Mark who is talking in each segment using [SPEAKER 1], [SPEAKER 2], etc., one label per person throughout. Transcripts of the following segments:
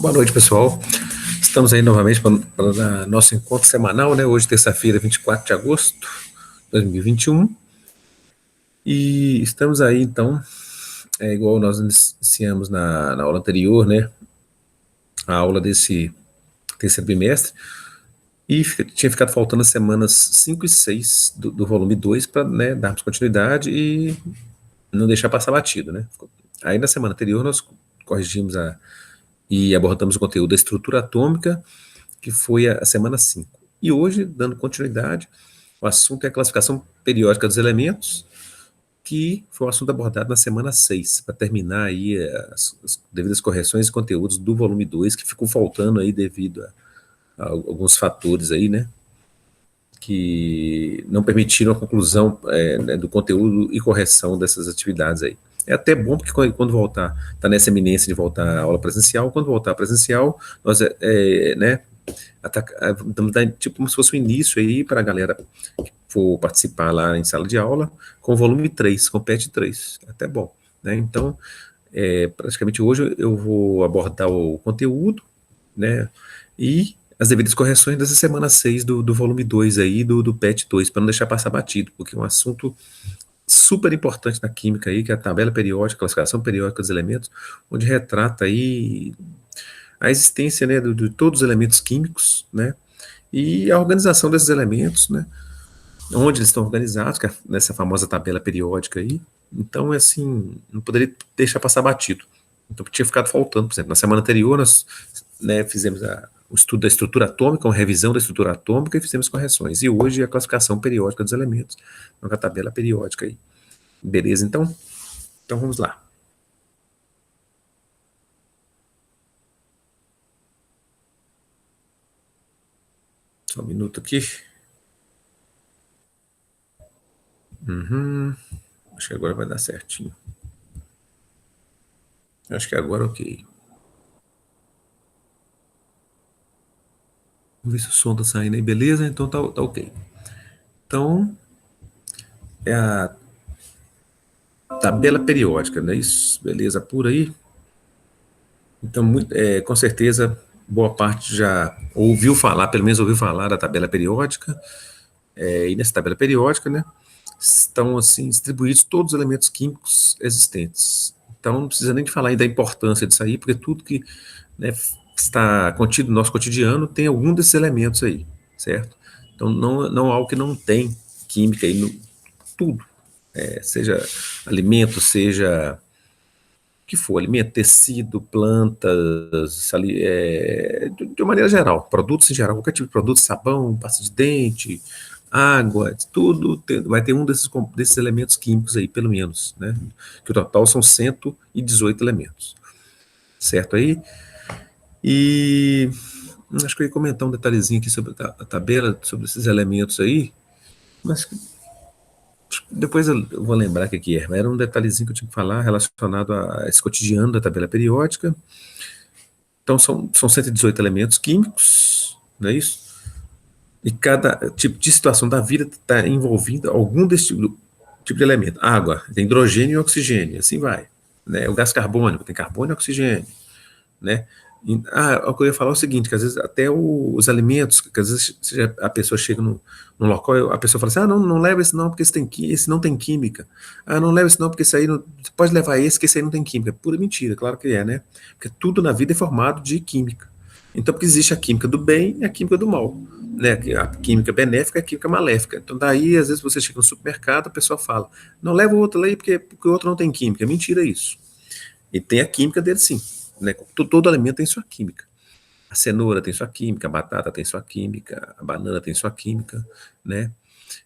[SPEAKER 1] Boa noite, pessoal. Estamos aí novamente para nosso encontro semanal, né? Hoje, terça-feira, 24 de agosto de 2021. E estamos aí, então, igual nós iniciamos na aula anterior, né? A aula desse terceiro bimestre. E tinha ficado faltando as semanas 5 e 6 do volume 2 para, né, darmos continuidade e não deixar passar batido, né? Aí na semana anterior nós corrigimos e abordamos o conteúdo da estrutura atômica, que foi a semana 5. E hoje, dando continuidade, o assunto é a classificação periódica dos elementos, que foi um assunto abordado na semana 6, para terminar aí as devidas correções e conteúdos do volume 2, que ficou faltando aí devido a alguns fatores aí, né, que não permitiram a conclusão né, do conteúdo e correção dessas atividades aí. É até bom, porque quando voltar, está nessa eminência de voltar à aula presencial, quando voltar presencial, nós, né, estamos dando tipo como se fosse o início aí para a galera que for participar lá em sala de aula, com o volume 3, com o PET 3, até bom, né? Então, praticamente hoje eu vou abordar o conteúdo, né, e as devidas correções dessa semana 6 do volume 2 aí, do PET 2, para não deixar passar batido, porque é um assunto super importante na química aí, que é a tabela periódica, classificação periódica dos elementos, onde retrata aí a existência, né, de todos os elementos químicos, né, e a organização desses elementos, né, onde eles estão organizados, que é nessa famosa tabela periódica aí. Então, é assim, não poderia deixar passar batido. Então, tinha ficado faltando, por exemplo, na semana anterior nós, né, fizemos o estudo da estrutura atômica, uma revisão da estrutura atômica e fizemos correções. E hoje a classificação periódica dos elementos, com a tabela periódica aí. Beleza, então? Então, vamos lá. Só um minuto aqui. Acho que agora vai dar certinho. Acho que agora ok. Vamos ver se o som tá saindo aí, beleza? Então tá ok. Então, é a tabela periódica, não é isso? Beleza, por aí. Então, com certeza, boa parte já ouviu falar, pelo menos ouviu falar da tabela periódica. E nessa tabela periódica, né, estão assim distribuídos todos os elementos químicos existentes. Então, não precisa nem de falar ainda da importância disso aí, porque tudo que, né, está contido no nosso cotidiano tem algum desses elementos aí, certo? Então, não há algo que não tem química aí, tudo, seja alimento, seja o que for, alimento, tecido, plantas, de uma maneira geral, produtos em geral, qualquer tipo de produto, sabão, pasta de dente, água, tudo vai ter um desses elementos químicos aí, pelo menos, né? Que o total são 118 elementos, certo aí? E acho que eu ia comentar um detalhezinho aqui sobre a tabela, sobre esses elementos aí, mas depois eu vou lembrar o que é. Era um detalhezinho que eu tinha que falar relacionado a esse cotidiano da tabela periódica. Então, são 118 elementos químicos, não é isso? E cada tipo de situação da vida está envolvida algum desse tipo de elemento. Água, tem hidrogênio e oxigênio, assim vai. Né? O gás carbônico, tem carbono e oxigênio. Né? O que eu ia falar é o seguinte, que às vezes até os alimentos, que às vezes a pessoa chega num local, a pessoa fala assim, não leva esse não, porque esse não tem química. Não leva esse não, porque esse aí, você pode levar esse, que esse aí não tem química. Pura mentira, claro que é, né? Porque tudo na vida é formado de química. Então, porque existe a química do bem e a química do mal. Né? A química benéfica e a química maléfica. Então, daí, às vezes, você chega no supermercado, a pessoa fala, não leva o outro aí, porque o outro não tem química. Mentira isso. E tem a química dele sim. Né? Todo alimento tem sua química. A cenoura tem sua química, a batata tem sua química, a banana tem sua química, né?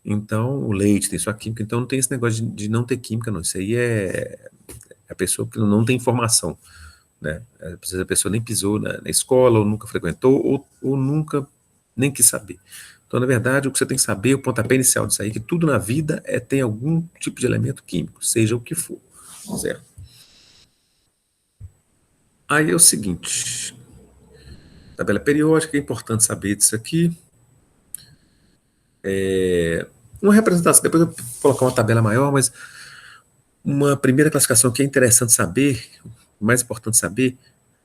[SPEAKER 1] Então, o leite tem sua química. Então, não tem esse negócio de não ter química, não. Isso aí é a pessoa que não tem informação, né? Às vezes a pessoa nem pisou na escola, ou nunca frequentou, ou nunca nem quis saber. Então, na verdade, o que você tem que saber, o pontapé inicial disso aí, é que tudo na vida tem algum tipo de elemento químico, seja o que for, certo? Aí é o seguinte, tabela periódica, é importante saber disso aqui. Uma representação, depois eu vou colocar uma tabela maior, mas uma primeira classificação que é interessante saber, mais importante saber,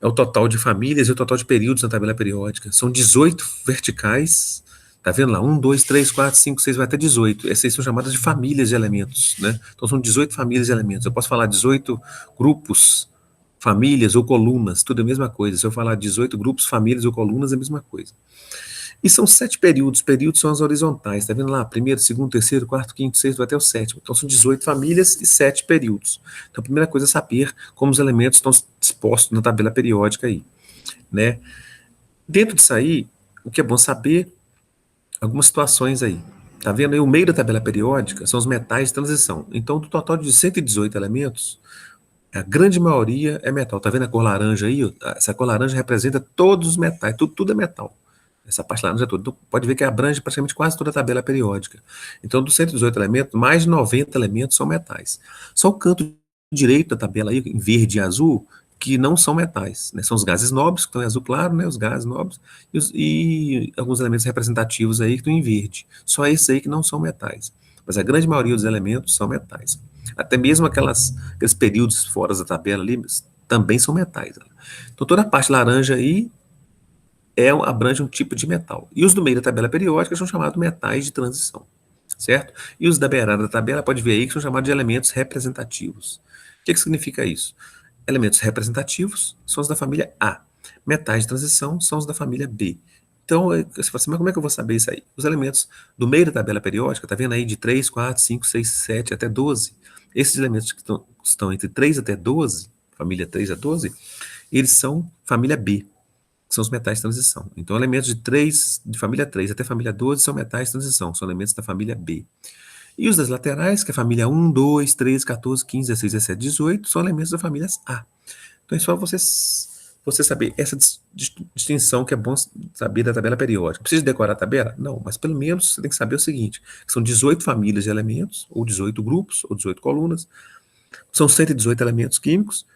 [SPEAKER 1] é o total de famílias e o total de períodos na tabela periódica. São 18 verticais. Tá vendo lá? 1, 2, 3, 4, 5, 6, vai até 18. Essas são chamadas de famílias de elementos, né? Então são 18 famílias de elementos. Eu posso falar 18 grupos, famílias ou colunas, tudo é a mesma coisa. Se eu falar 18 grupos, famílias ou colunas, é a mesma coisa. E são 7 períodos. Períodos são as horizontais. Tá vendo lá? Primeiro, segundo, terceiro, quarto, quinto, sexto, até o sétimo. Então são 18 famílias e 7 períodos. Então a primeira coisa é saber como os elementos estão dispostos na tabela periódica aí, né? Dentro disso aí, o que é bom saber, algumas situações aí. Tá vendo aí? O meio da tabela periódica são os metais de transição. Então, do total de 118 elementos, a grande maioria é metal. Tá vendo a cor laranja aí? Essa cor laranja representa todos os metais, tudo é metal. Essa parte laranja toda. Então, pode ver que abrange praticamente quase toda a tabela periódica. Então, dos 118 elementos, mais de 90 elementos são metais. Só o canto direito da tabela aí, em verde e azul, que não são metais, né? São os gases nobres, que estão em azul claro, né? Os gases nobres, e alguns elementos representativos aí que estão em verde. Só esses aí que não são metais. Mas a grande maioria dos elementos são metais. Até mesmo aqueles períodos fora da tabela ali também são metais. Então toda a parte laranja aí abrange um tipo de metal. E os do meio da tabela periódica são chamados metais de transição, certo? E os da beirada da tabela, pode ver aí que são chamados de elementos representativos. O que significa isso? Elementos representativos são os da família A. Metais de transição são os da família B. Então, você fala assim, mas como é que eu vou saber isso aí? Os elementos do meio da tabela periódica, tá vendo aí de 3, 4, 5, 6, 7 até 12. Esses elementos que estão entre 3 até 12, família 3 a 12, eles são família B, que são os metais de transição. Então, elementos de família 3 até família 12 são metais de transição, são elementos da família B. E os das laterais, que é a família 1, 2, 3, 14, 15, 16, 17, 18, são elementos da família A. Então é só você saber essa distinção que é bom saber da tabela periódica. Precisa decorar a tabela? Não, mas pelo menos você tem que saber o seguinte, que são 18 famílias de elementos, ou 18 grupos, ou 18 colunas, são 118 elementos químicos,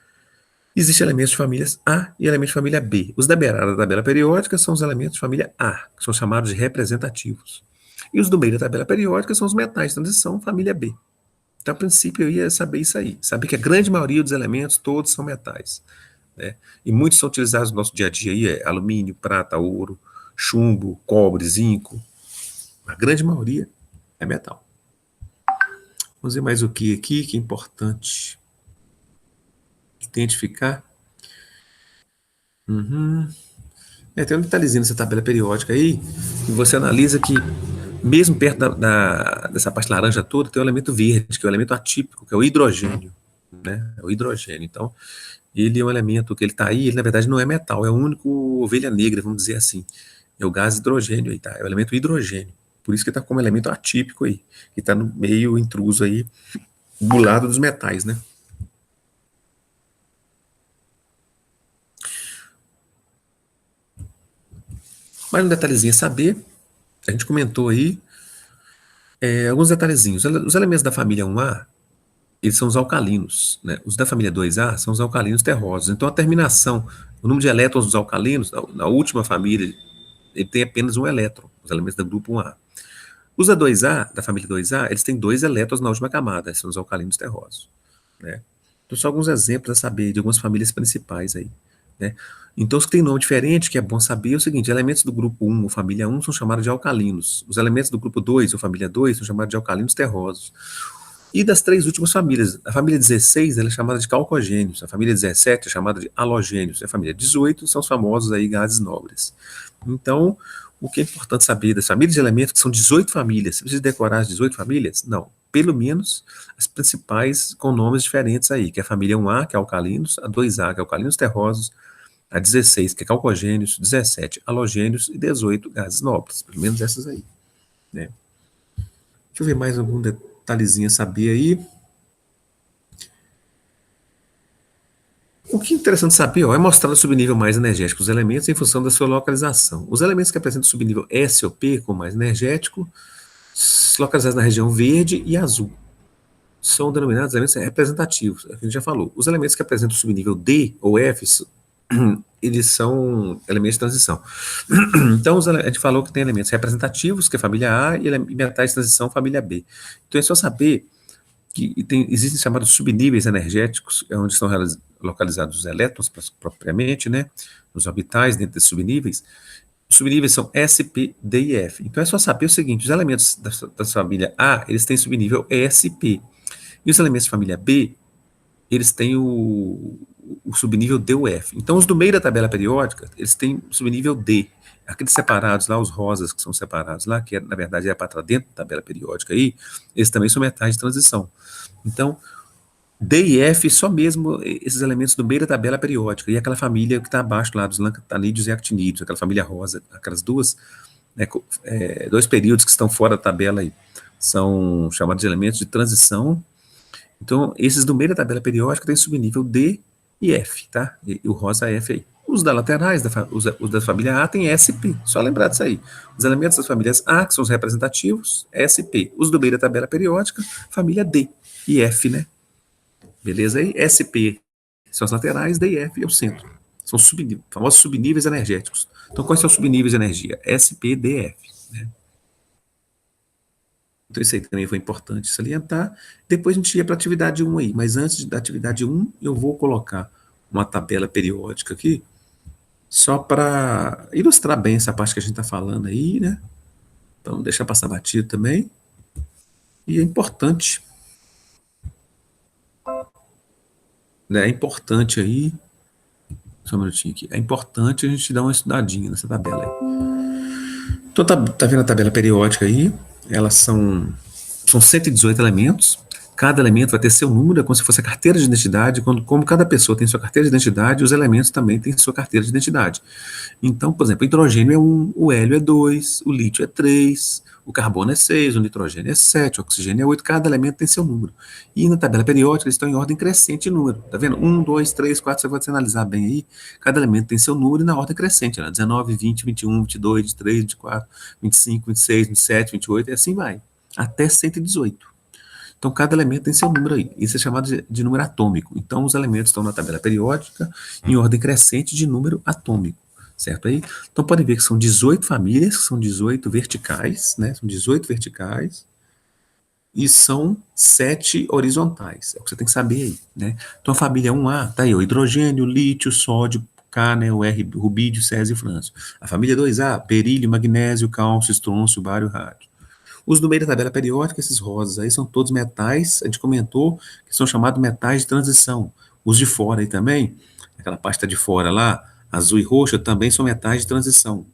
[SPEAKER 1] existem elementos de famílias A e elementos de família B. Os da beirada da tabela periódica são os elementos de família A, que são chamados de representativos. E os do meio da tabela periódica são os metais de transição, família B. Então, a princípio, eu ia saber isso aí. Saber que a grande maioria dos elementos, todos são metais, né? E muitos são utilizados no nosso dia a dia aí, alumínio, prata, ouro, chumbo, cobre, zinco. A grande maioria é metal. Vamos ver mais o que aqui, que é importante identificar. Tem um detalhezinho nessa tabela periódica aí, que você analisa que, mesmo perto dessa parte laranja toda, tem o elemento verde, que é o elemento atípico, que é o hidrogênio, né? É o hidrogênio. Então, ele é um elemento que ele está aí, ele na verdade não é metal, é o único ovelha negra, vamos dizer assim. É o gás hidrogênio aí, tá? É o elemento hidrogênio. Por isso que está como elemento atípico aí, que está no meio intruso aí, do lado dos metais, né? Mais um detalhezinho a saber, a gente comentou aí, alguns detalhezinhos. Os elementos da família 1A, eles são os alcalinos, né? Os da família 2A são os alcalinos terrosos. Então a terminação, o número de elétrons dos alcalinos, na última família, ele tem apenas um elétron, os elementos do grupo 1A. Os da 2A, da família 2A, eles têm 2 elétrons na última camada, são os alcalinos terrosos, né? Então só alguns exemplos a saber de algumas famílias principais aí, né? Então os que têm nome diferente, que é bom saber, é o seguinte: elementos do grupo 1 ou família 1 são chamados de alcalinos. Os elementos do grupo 2 ou família 2 são chamados de alcalinos terrosos. E das 3 últimas famílias, a família 16 ela é chamada de calcogênios, a família 17 é chamada de halogênios, e a família 18 são os famosos aí gases nobres. Então, o que é importante saber das famílias de elementos, que são 18 famílias, você precisa decorar as 18 famílias? Não, pelo menos as principais com nomes diferentes aí, que é a família 1A, que é alcalinos, a 2A, que é alcalinos terrosos, a 16, que é calcogênios, 17, halogênios e 18, gases nobres, pelo menos essas aí, né? Deixa eu ver mais algum detalhezinho a saber aí. O que é interessante saber, ó, é mostrar o subnível mais energético dos elementos em função da sua localização. Os elementos que apresentam subnível S ou P, como mais energético, localizados na região verde e azul, são denominados elementos representativos, é o que a gente já falou. Os elementos que apresentam subnível D ou F, eles são elementos de transição. Então, a gente falou que tem elementos representativos, que é a família A, e metais de transição, família B. Então, é só saber existem chamados subníveis energéticos, onde estão localizados os elétrons propriamente, né, nos orbitais dentro desses subníveis. Os subníveis são S, P, D e F. Então é só saber o seguinte: os elementos da família A, eles têm subnível SP. E os elementos da família B, eles têm o subnível D ou F. Então os do meio da tabela periódica, eles têm subnível D. Aqueles separados lá, os rosas que são separados lá, que na verdade é para estar dentro da tabela periódica aí, eles também são metais de transição. Então, D e F, só mesmo esses elementos do meio da tabela periódica, e aquela família que está abaixo lá, dos lantanídeos e actinídeos, aquela família rosa, aquelas duas, né, dois períodos que estão fora da tabela aí, são chamados de elementos de transição. Então, esses do meio da tabela periódica têm subnível D e F, tá? E o rosa F aí. Os da laterais, os da família A, tem SP, só lembrar disso aí. Os elementos das famílias A, que são os representativos, SP. Os do meio da tabela periódica, família D e F, né? Beleza aí? SP são as laterais, D e F é o centro. São famosos subníveis energéticos. Então, quais são os subníveis de energia? SP, D e F, né? Então, isso aí também foi importante salientar. Depois a gente ia para a atividade 1 aí, mas antes da atividade 1, eu vou colocar uma tabela periódica aqui, só para ilustrar bem essa parte que a gente está falando aí, né? Então, deixar passar batido também. E é importante, né? É importante aí, só um minutinho aqui, é importante a gente dar uma estudadinha nessa tabela aí. Então, tá vendo a tabela periódica aí? Elas são 118 elementos. Cada elemento vai ter seu número, é como se fosse a carteira de identidade. Como cada pessoa tem sua carteira de identidade, os elementos também têm sua carteira de identidade. Então, por exemplo, o hidrogênio é 1, o hélio é 2, o lítio é 3, o carbono é 6, o nitrogênio é 7, o oxigênio é 8, cada elemento tem seu número. E na tabela periódica eles estão em ordem crescente de número, tá vendo? 1, 2, 3, 4, você vai analisar bem aí, cada elemento tem seu número e na ordem crescente, né? 19, 20, 21, 22, 23, 24, 25, 26, 27, 28, e assim vai, até 118. Então, cada elemento tem seu número aí. Isso é chamado de número atômico. Então, os elementos estão na tabela periódica em ordem crescente de número atômico, certo aí? Então, podem ver que são 18 famílias, que são 18 verticais, né? São 18 verticais e são 7 horizontais. É o que você tem que saber aí, né? Então, a família 1A, tá aí, o hidrogênio, lítio, sódio, K, né, o R, rubídio, césio e frâncio. A família 2A, berílio, magnésio, cálcio, estrôncio, bário, rádio. Os do meio da tabela periódica, esses rosas aí, são todos metais, a gente comentou, que são chamados metais de transição. Os de fora aí também, aquela parte tá de fora lá, azul e roxa, também são metais de transição.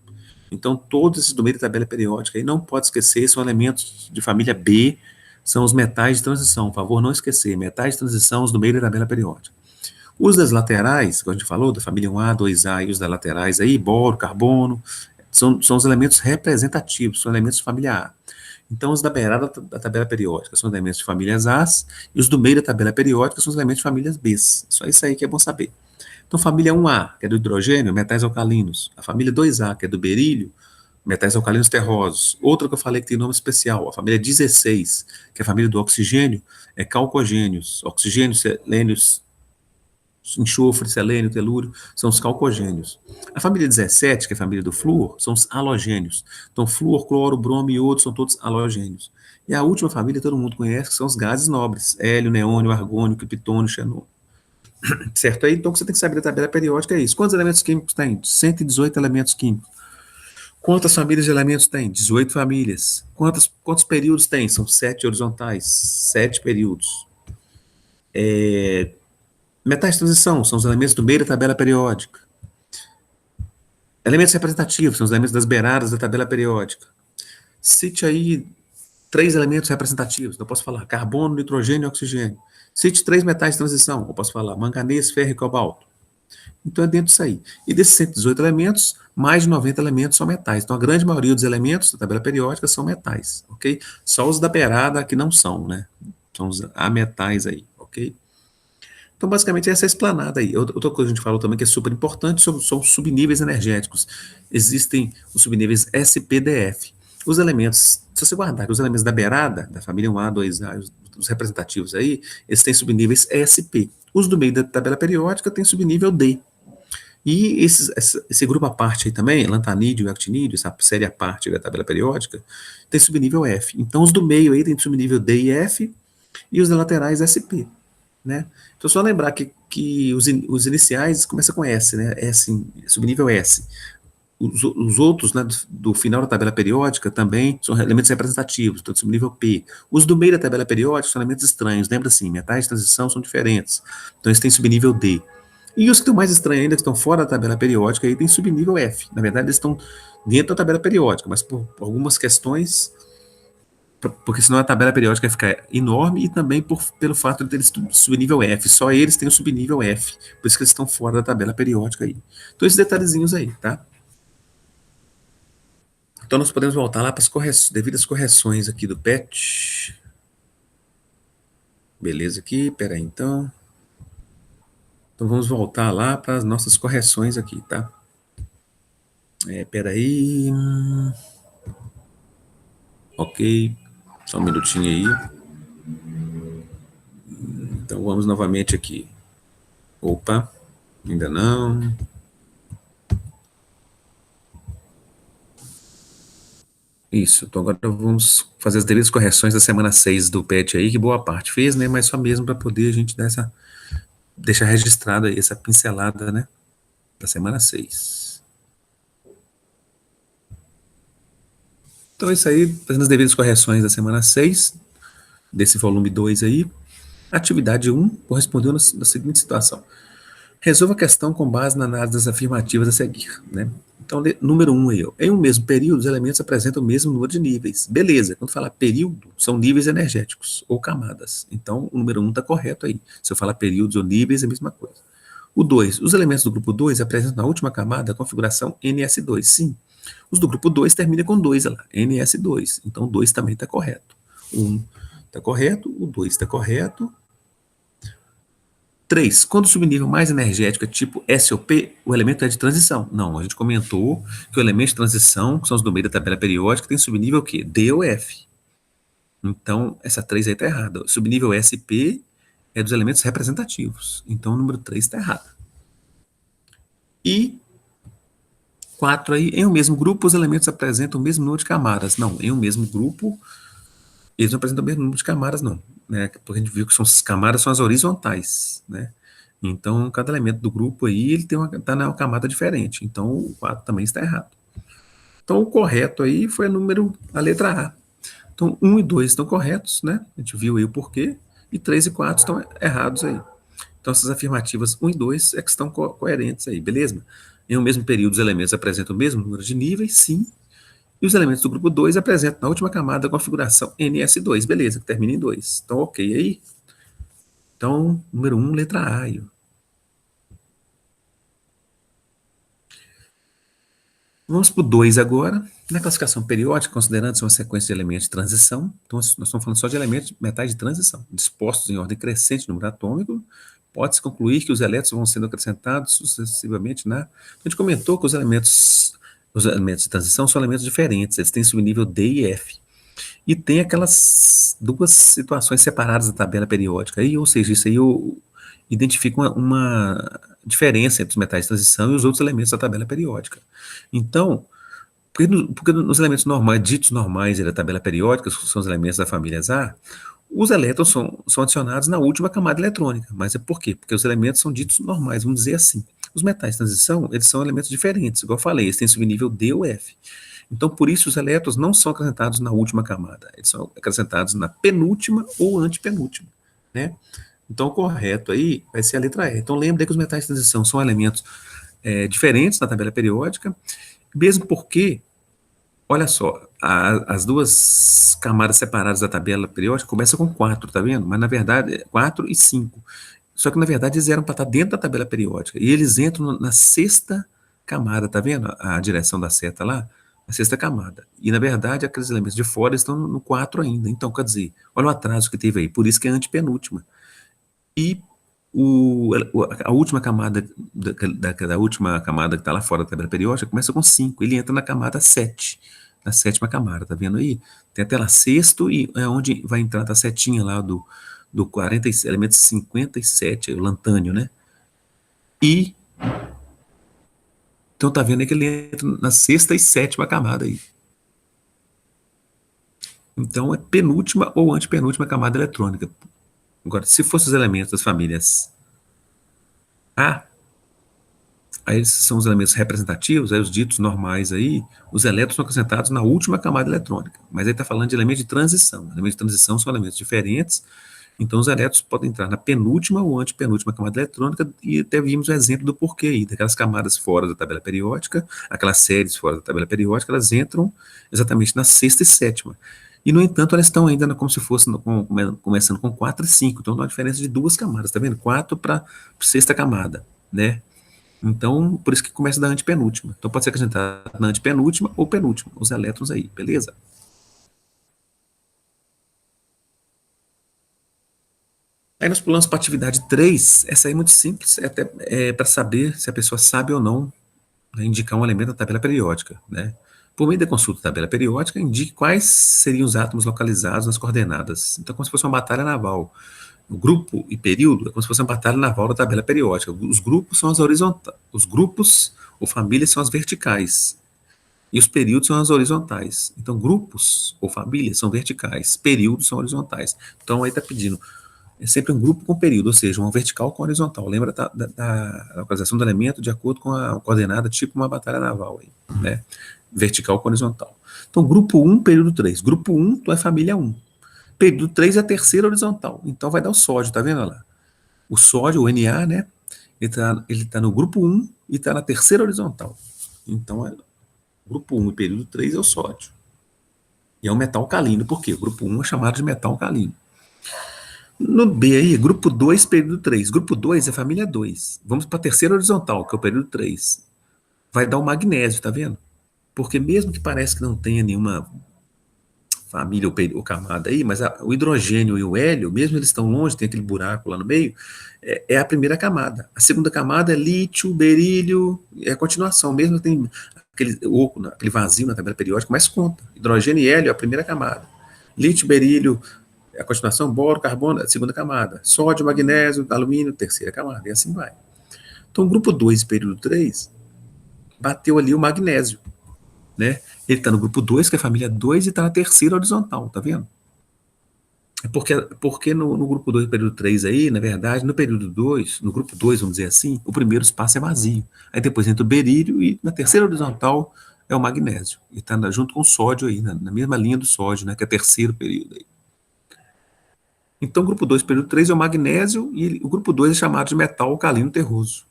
[SPEAKER 1] Então, todos esses do meio da tabela periódica aí, não pode esquecer, são elementos de família B, são os metais de transição. Por favor, não esquecer, metais de transição, os do meio da tabela periódica. Os das laterais, como a gente falou, da família 1A, 2A e os das laterais aí, boro, carbono, são os elementos representativos, são elementos de família A. Então, os da beirada da tabela periódica são os elementos de famílias A's, e os do meio da tabela periódica são os elementos de famílias B's. Só isso aí que é bom saber. Então, família 1A, que é do hidrogênio, metais alcalinos. A família 2A, que é do berílio, metais alcalinos terrosos. Outra que eu falei que tem nome especial, a família 16, que é a família do oxigênio, é calcogênios. Oxigênio, selênios, enxofre, selênio, telúrio, são os calcogênios. A família 17, que é a família do flúor, são os halogênios. Então, flúor, cloro, bromo e iodo são todos halogênios. E a última família todo mundo conhece, que são os gases nobres, hélio, neônio, argônio, criptônio, xenônio. Certo? Aí, então, o que você tem que saber da tabela periódica é isso. Quantos elementos químicos tem? 118 elementos químicos. Quantas famílias de elementos tem? 18 famílias. Quantos períodos tem? São 7 horizontais, 7 períodos. Metais de transição são os elementos do meio da tabela periódica. Elementos representativos são os elementos das beiradas da tabela periódica. Cite aí 3 elementos representativos. Eu posso falar carbono, nitrogênio e oxigênio. Cite 3 metais de transição. Eu posso falar manganês, ferro e cobalto. Então é dentro disso aí. E desses 118 elementos, mais de 90 elementos são metais. Então a grande maioria dos elementos da tabela periódica são metais, ok? Só os da beirada que não são, né? São os ametais aí, ok? Então, basicamente, essa é a explanada aí. Outra coisa que a gente falou também que é super importante são os subníveis energéticos. Existem os subníveis SPDF. Os elementos, se você guardar que os elementos da beirada, da família 1A, 2A, os representativos aí, eles têm subníveis SP. Os do meio da tabela periódica têm subnível D. E esse grupo à parte aí também, lantanídeo e actinídeo, essa série à parte da tabela periódica, tem subnível F. Então, os do meio aí tem subnível D e F, e os laterais SP, né? Então, só lembrar que os iniciais começam com S, né? S, subnível S. Os outros, né, do final da tabela periódica também são elementos representativos, então subnível P. Os do meio da tabela periódica são elementos estranhos, lembra assim, metais de transição são diferentes, então eles têm subnível D. E os que estão mais estranhos ainda, que estão fora da tabela periódica, aí tem subnível F. Na verdade, eles estão dentro da tabela periódica, mas por algumas questões, porque senão a tabela periódica vai ficar enorme, e também pelo fato de terem subnível F. Só eles têm o subnível F, por isso que eles estão fora da tabela periódica aí. Então, esses detalhezinhos aí, tá? Então, nós podemos voltar lá para as devidas correções aqui do PET. Beleza aqui, peraí, então. Então, vamos voltar lá para as nossas correções aqui, tá? Peraí. Ok, só um minutinho aí. Então, vamos novamente aqui. Opa, ainda não. Isso, então agora vamos fazer as devidas correções da semana 6 do PET aí, que boa parte fez, né? Mas só mesmo para poder a gente deixar registrada aí essa pincelada, né? Da semana 6. Então é isso aí, fazendo as devidas correções da semana 6 desse volume 2 aí. Atividade 1 correspondeu na seguinte situação. Resolva a questão com base na análise das afirmativas a seguir, né? Então, número 1 aí, ó. Em um mesmo período, os elementos apresentam o mesmo número de níveis. Beleza, quando falar período, são níveis energéticos ou camadas. Então, o número 1 está correto aí. Se eu falar períodos ou níveis, é a mesma coisa. O 2, os elementos do grupo 2 apresentam na última camada a configuração NS2. Sim, os do grupo 2 terminam com 2, olha lá, NS2. Então, o 2 também está correto. O 1 está correto, o 2 está correto. 3. Quando o subnível mais energético é tipo SOP, o elemento é de transição. Não, a gente comentou que o elemento de transição, que são os do meio da tabela periódica, tem subnível o quê? D ou F. Então, essa 3 aí está errada. O subnível SP é dos elementos representativos. Então, o número 3 está errado. E 4 aí, em um mesmo grupo, os elementos apresentam o mesmo número de camadas. Não, em um mesmo grupo, eles não apresentam o mesmo número de camadas, não. Né? Porque a gente viu que as camadas são as horizontais, né? Então, cada elemento do grupo aí, ele está numa camada diferente. Então, o 4 também está errado. Então, o correto aí foi a letra A. Então, 1 e 2 estão corretos, né? A gente viu aí o porquê. E 3 e 4 estão errados aí. Então, essas afirmativas 1 e 2 é que estão coerentes aí, beleza? Em um mesmo período, os elementos apresentam o mesmo número de níveis, sim. E os elementos do grupo 2 apresentam na última camada a configuração NS2, beleza, que termina em 2. Então, ok aí. Então, número 1, letra A aí. Vamos para o 2 agora. Na classificação periódica, considerando-se uma sequência de elementos de transição, então nós estamos falando só de elementos de metais de transição, dispostos em ordem crescente no número atômico, pode-se concluir que os elétrons vão sendo acrescentados sucessivamente na... A gente comentou que os elementos de transição são elementos diferentes, eles têm subnível D e F. E tem aquelas duas situações separadas da tabela periódica, aí, ou seja, isso aí identifica uma diferença entre os metais de transição e os outros elementos da tabela periódica. Então, porque nos elementos normais, ditos normais da tabela periódica, que são os elementos da família A, os elétrons são adicionados na última camada eletrônica. Mas é por quê? Porque os elementos são ditos normais, vamos dizer assim. Os metais de transição, eles são elementos diferentes, igual eu falei, eles têm subnível D ou F. Então, por isso, os elétrons não são acrescentados na última camada, eles são acrescentados na penúltima ou antepenúltima, né? Então, o correto aí vai ser a letra E. Então, lembre que os metais de transição são elementos diferentes na tabela periódica, mesmo porque, olha só, as duas camadas separadas da tabela periódica começam com 4, tá vendo? Mas, na verdade, 4 e 5. Só que, na verdade, eles eram para estar dentro da tabela periódica. E eles entram na sexta camada, tá vendo a direção da seta lá? A sexta camada. E, na verdade, aqueles elementos de fora estão no 4 ainda. Então, quer dizer, olha o atraso que teve aí. Por isso que é antepenúltima. E a última camada, da última camada que está lá fora da tabela periódica, começa com 5. Ele entra na camada 7, na sétima camada, tá vendo aí? Tem até lá sexto, e é onde vai entrar a setinha lá do 40, elemento 57, o lantânio, né? E, então tá vendo aí que ele entra na sexta e sétima camada aí. Então é penúltima ou antepenúltima camada eletrônica. Agora, se fossem os elementos das famílias A, aí esses são os elementos representativos, aí os ditos normais aí, os elétrons são acrescentados na última camada eletrônica. Mas aí está falando de elementos de transição. Elementos de transição são elementos diferentes, então os elétrons podem entrar na penúltima ou antepenúltima camada eletrônica, e até vimos o exemplo do porquê aí, daquelas camadas fora da tabela periódica, aquelas séries fora da tabela periódica, elas entram exatamente na sexta e sétima. E, no entanto, elas estão ainda como se fosse começando com 4 e 5, então dá uma diferença de duas camadas, tá vendo? 4 para sexta camada, né? Então, por isso que começa da antepenúltima. Então, pode ser acrescentado na antepenúltima ou penúltima, os elétrons aí, beleza? Aí nós pulamos para a atividade 3. Essa aí é muito simples, é até para saber se a pessoa sabe ou não, né, indicar um elemento da tabela periódica, né? Por meio da consulta da tabela periódica, indique quais seriam os átomos localizados nas coordenadas. Então, como se fosse uma batalha naval. O grupo e período é como se fosse uma batalha naval da tabela periódica. Os grupos são as horizontais. Os grupos ou famílias são as verticais. E os períodos são as horizontais. Então, grupos ou famílias são verticais, períodos são horizontais. Então, aí está pedindo, é sempre um grupo com período, ou seja, uma vertical com horizontal. Lembra da localização do elemento de acordo com a coordenada, tipo uma batalha naval, aí, né? Vertical com horizontal. Então, grupo 1, período 3. Grupo 1, tu é família 1. Período 3 é a terceira horizontal. Então, vai dar o sódio, tá vendo lá? O sódio, o Na, né? Ele tá no grupo 1 e está na terceira horizontal. Então, grupo 1 e período 3 é o sódio. E é um metal alcalino. Por quê? O grupo 1 é chamado de metal alcalino. No B aí, grupo 2, período 3. Grupo 2 é família 2. Vamos para a terceira horizontal, que é o período 3. Vai dar o magnésio, tá vendo? Porque mesmo que pareça que não tenha nenhuma família ou camada aí, mas o hidrogênio e o hélio, mesmo eles estão longe, tem aquele buraco lá no meio, é a primeira camada. A segunda camada é lítio, berílio, é a continuação, mesmo tem aquele oco, aquele vazio na tabela periódica, mas conta. Hidrogênio e hélio é a primeira camada. Lítio, berílio, é a continuação, boro, carbono, é a segunda camada. Sódio, magnésio, alumínio, terceira camada, e assim vai. Então, o grupo 2, período 3, bateu ali o magnésio, né? Ele está no grupo 2, que é a família 2, e está na terceira horizontal, tá vendo? É porque no grupo 2, período 3 aí, na verdade, no período 2, no grupo 2, vamos dizer assim, o primeiro espaço é vazio. Aí depois entra o berílio e na terceira horizontal é o magnésio. E está junto com o sódio aí, na mesma linha do sódio, né, que é o terceiro período aí. Então, o grupo 2, período 3 é o magnésio, e o grupo 2 é chamado de metal alcalino terroso,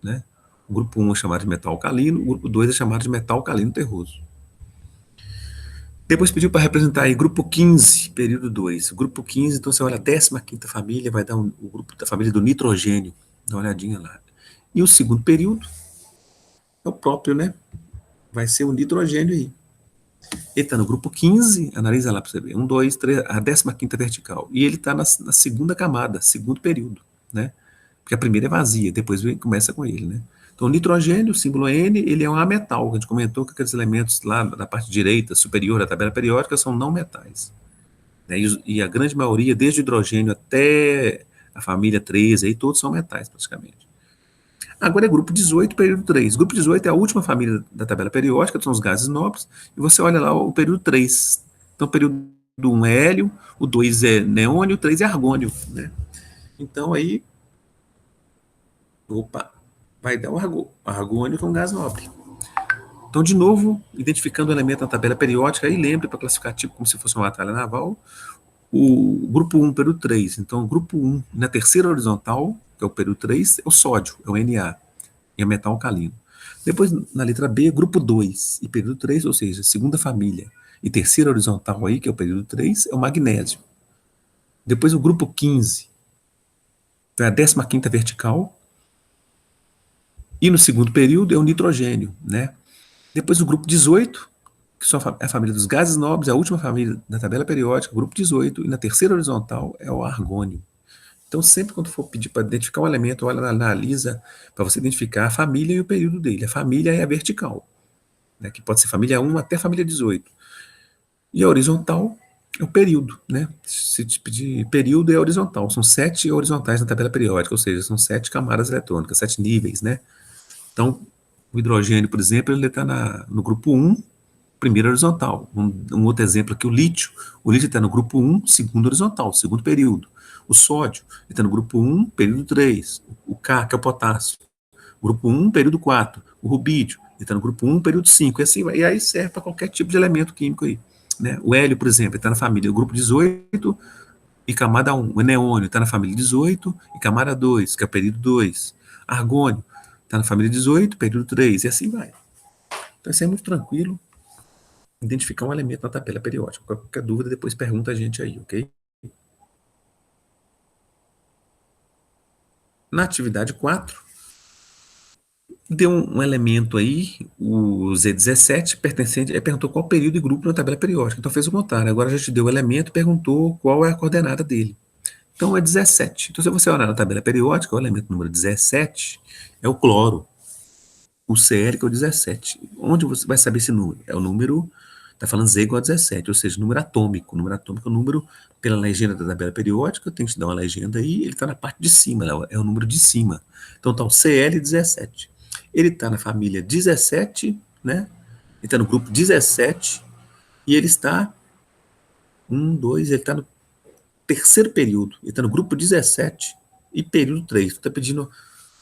[SPEAKER 1] né? O grupo 1 é chamado de metal alcalino, o grupo 2 é chamado de metal alcalino terroso. Depois pediu para representar aí grupo 15, período 2. Grupo 15, então você olha a 15ª família, vai dar o grupo da família do nitrogênio. Dá uma olhadinha lá. E o segundo período é o próprio, né? Vai ser o nitrogênio aí. Ele está no grupo 15, analisa lá para você ver. 1, 2, 3, a 15ª vertical. E ele está na segunda camada, segundo período, né? Porque a primeira é vazia, depois começa com ele, né? Então, o nitrogênio, o símbolo N, ele é um ametal. A gente comentou que aqueles elementos lá na parte direita, superior da tabela periódica, são não metais. Né? E a grande maioria, desde o hidrogênio até a família 13, aí, todos são metais, praticamente. Agora é grupo 18, período 3. Grupo 18 é a última família da tabela periódica, são os gases nobres, e você olha lá o período 3. Então, o período 1 é hélio, o 2 é neônio, o 3 é argônio, né? Então, aí, opa, vai dar o argônio, que é um gás nobre. Então, de novo, identificando o elemento na tabela periódica, aí lembre para classificar tipo como se fosse uma batalha naval, o grupo 1, período 3. Então, o grupo 1, na terceira horizontal, que é o período 3, é o sódio, é o Na, e é metal alcalino. Depois, na letra B, grupo 2 e período 3, ou seja, segunda família, e terceira horizontal aí, que é o período 3, é o magnésio. Depois, o grupo 15, é a 15ª vertical, e no segundo período é o nitrogênio, né? Depois o grupo 18, que são a família dos gases nobres, é a última família da tabela periódica, grupo 18, e na terceira horizontal é o argônio. Então, sempre quando for pedir para identificar um elemento, olha, analisa para você identificar a família e o período dele. A família é a vertical, né, que pode ser família 1 até família 18. E a horizontal é o período, né? Se te pedir período é horizontal, são 7 horizontais na tabela periódica, ou seja, são 7 camadas eletrônicas, 7 níveis, né? Então, o hidrogênio, por exemplo, ele está no grupo 1, primeira horizontal. Um outro exemplo aqui, o lítio. O lítio está no grupo 1, segundo horizontal, segundo período. O sódio está no grupo 1, período 3. O K, que é o potássio, grupo 1, período 4. O rubídio está no grupo 1, período 5. E, assim, e aí serve para qualquer tipo de elemento químico aí. Né? O hélio, por exemplo, está na família do grupo 18 e camada 1. O neônio está na família 18 e camada 2, que é o período 2. Argônio está na família 18, período 3, e assim vai. Então isso é muito tranquilo, identificar um elemento na tabela periódica. Qualquer dúvida, depois pergunta a gente aí, ok? Na atividade 4, deu um elemento aí, o Z17, pertencente, perguntou qual período e grupo na tabela periódica. Então fez o contrário. Agora a gente deu o elemento e perguntou qual é a coordenada dele. Então é 17. Então se você olhar na tabela periódica, o elemento número 17 é o cloro. O Cl, que é o 17. Onde você vai saber esse número? É o número, está falando Z igual a 17, ou seja, número atômico. O número atômico é o número, pela legenda da tabela periódica, eu tenho que te dar uma legenda aí, ele está na parte de cima, é o número de cima. Então está o Cl17. Ele está na família 17, né? Ele está no grupo 17, e ele está, ele está no terceiro período, ele está no grupo 17 e período 3. Tu está pedindo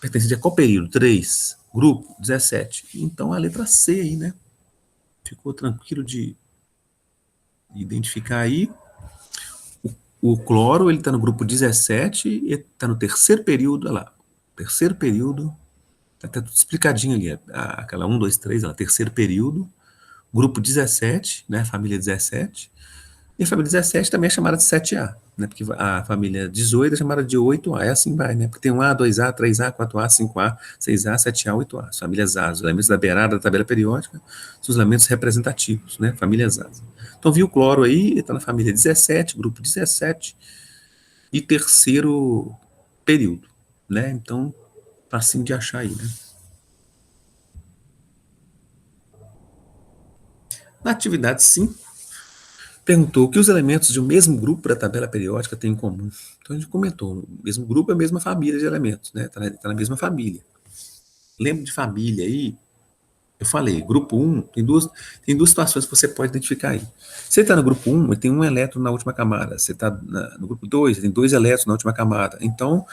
[SPEAKER 1] pertencente a qual período? 3. Grupo 17. Então a letra C aí, né? Ficou tranquilo de identificar aí. O cloro, ele está no grupo 17 e está no terceiro período, olha lá. Terceiro período, está até tudo explicadinho ali. Aquela 1, 2, 3, olha lá, terceiro período. Grupo 17, né? Família 17. E a família 17 também é chamada de 7A, né? Porque a família 18 é chamada de 8A, é assim vai, né? Porque tem 1A, 2A, 3A, 4A, 5A, 6A, 7A, 8A. As famílias A, os elementos da beirada da tabela periódica, são os elementos representativos, né? Famílias A. Então, viu o cloro aí, está na família 17, grupo 17, e terceiro período, né? Então, facinho de achar aí, né? Na atividade 5, perguntou o que os elementos de um mesmo grupo da tabela periódica têm em comum. Então a gente comentou, o mesmo grupo é a mesma família de elementos, né? Tá na mesma família. Lembra de família aí? Eu falei, grupo 1, tem duas situações que você pode identificar aí. Você está no grupo 1, ele tem um elétron na última camada. Você está no grupo 2, tem dois elétrons na última camada. Então,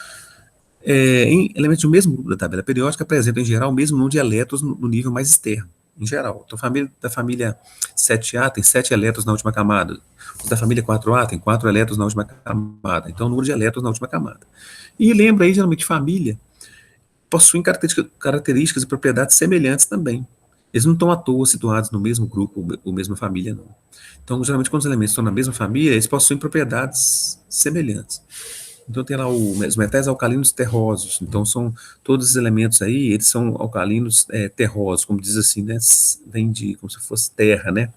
[SPEAKER 1] em elementos do mesmo grupo da tabela periódica apresentam, em geral, o mesmo número de elétrons no nível mais externo, em geral. Então, da família 7A tem 7 elétrons na última camada. Os da família 4A tem 4 elétrons na última camada. Então, o número de elétrons na última camada. E lembra aí, geralmente, família possuem características e propriedades semelhantes também. Eles não estão à toa situados no mesmo grupo ou mesma família, não. Então, geralmente, quando os elementos estão na mesma família, eles possuem propriedades semelhantes. Então tem lá os metais alcalinos terrosos. Então são todos os elementos aí, eles são alcalinos terrosos, como diz assim, né? Vem de como se fosse terra, né?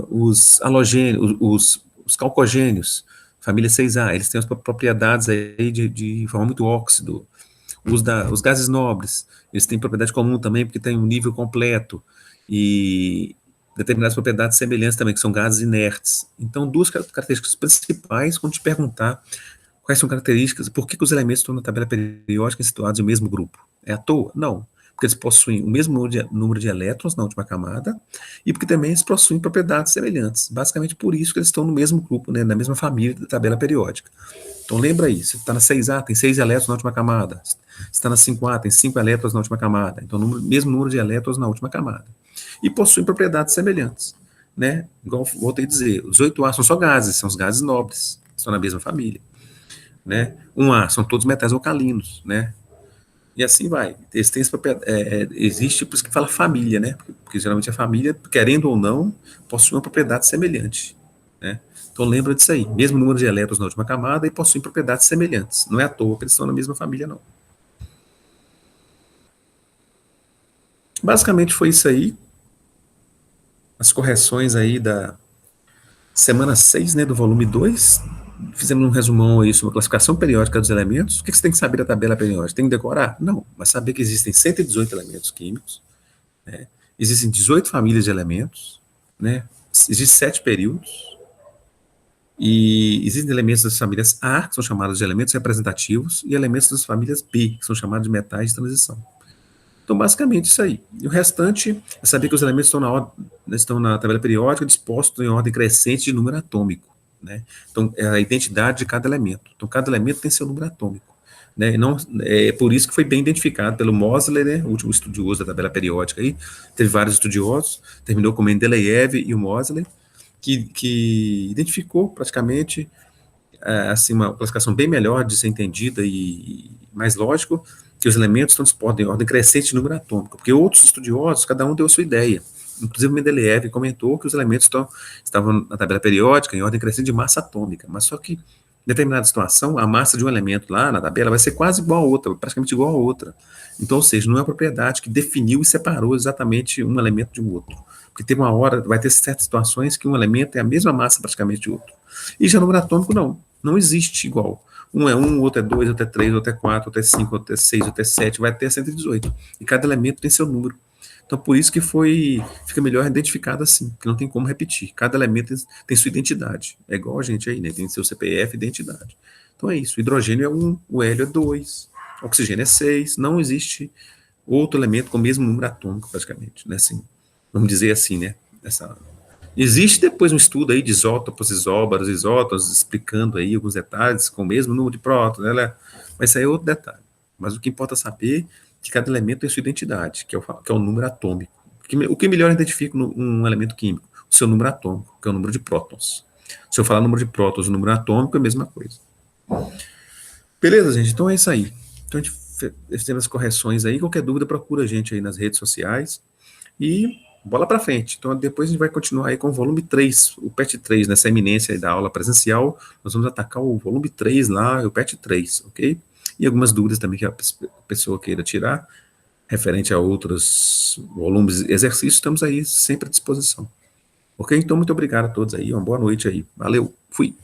[SPEAKER 1] Os halogênios, os calcogênios, família 6A, eles têm as propriedades aí de formar muito óxido. Os gases nobres, eles têm propriedade comum também, porque tem um nível completo. E determinadas propriedades semelhantes também, que são gases inertes. Então, duas características principais, quando te perguntar quais são características, por que os elementos estão na tabela periódica situados no mesmo grupo? É à toa? Não. Porque eles possuem o mesmo número de elétrons na última camada e porque também eles possuem propriedades semelhantes. Basicamente por isso que eles estão no mesmo grupo, né, na mesma família da tabela periódica. Então lembra aí, se está na 6A, tem 6 elétrons na última camada. Se está na 5A, tem 5 elétrons na última camada. Então, mesmo número de elétrons na última camada. E possuem propriedades semelhantes. Né? Igual voltei a dizer, os 8A são só gases, são os gases nobres, estão na mesma família. Né? 1A são todos metais alcalinos, né? E assim vai. Eles têm existe por isso que fala família, né? Porque geralmente a família, querendo ou não, possui uma propriedade semelhante, né? Então lembra disso aí. Mesmo número de elétrons na última camada e possuem propriedades semelhantes. Não é à toa que eles estão na mesma família, não. Basicamente foi isso aí. As correções aí da semana 6, né, do volume 2. Fizemos um resumão aí sobre a classificação periódica dos elementos. O que você tem que saber da tabela periódica? Tem que decorar? Não, mas saber que existem 118 elementos químicos, né? Existem 18 famílias de elementos, né? Existem 7 períodos, e existem elementos das famílias A, que são chamados de elementos representativos, e elementos das famílias B, que são chamados de metais de transição. Então, basicamente, isso aí. E o restante é saber que os elementos estão na tabela periódica dispostos em ordem crescente de número atômico. né? Então, é a identidade de cada elemento. Então, cada elemento tem seu número atômico, né? E não, é por isso que foi bem identificado pelo Moseley, né, o último estudioso da tabela periódica aí, teve vários estudiosos, terminou com Mendeleev e o Moseley, que identificou praticamente assim, uma classificação bem melhor de ser entendida e mais lógico, que os elementos estão dispostos em ordem crescente de número atômico, porque outros estudiosos, cada um deu a sua ideia. Inclusive, Mendeleev comentou que os elementos estavam na tabela periódica em ordem crescente de massa atômica, mas só que, em determinada situação, a massa de um elemento lá na tabela vai ser quase igual a outra, praticamente igual a outra. Então, ou seja, não é uma propriedade que definiu e separou exatamente um elemento de um outro. Porque tem uma hora, vai ter certas situações que um elemento é a mesma massa praticamente de outro. E já no número atômico, não existe igual. Um é 1, outro é 2, outro é 3, outro é 4, outro é 5, outro é 6, outro é 7, vai até 118. E cada elemento tem seu número. Então, por isso que fica melhor identificado assim, que não tem como repetir. Cada elemento tem sua identidade. É igual a gente aí, né? Tem seu CPF e identidade. Então é isso. O hidrogênio é 1, o hélio é 2, o oxigênio é 6. Não existe outro elemento com o mesmo número atômico, praticamente. Né? Assim, vamos dizer assim, né? Existe depois um estudo aí de isótopos, isóbaros, isótopos, explicando aí alguns detalhes com o mesmo número de prótons, né? Mas isso aí é outro detalhe. Mas o que importa saber é que cada elemento tem sua identidade, que é o número atômico. O que melhor identifica um elemento químico? O seu número atômico, que é o número de prótons. Se eu falar número de prótons e número atômico, é a mesma coisa. Beleza, gente? Então é isso aí. Então a gente fez as correções aí. Qualquer dúvida, procura a gente aí nas redes sociais. E bola para frente. Então, depois a gente vai continuar aí com o volume 3, o PET 3, nessa eminência aí da aula presencial. Nós vamos atacar o volume 3 lá, o PET 3, ok? E algumas dúvidas também que a pessoa queira tirar, referente a outros volumes e exercícios, estamos aí sempre à disposição. Ok? Então, muito obrigado a todos aí, uma boa noite aí. Valeu, fui!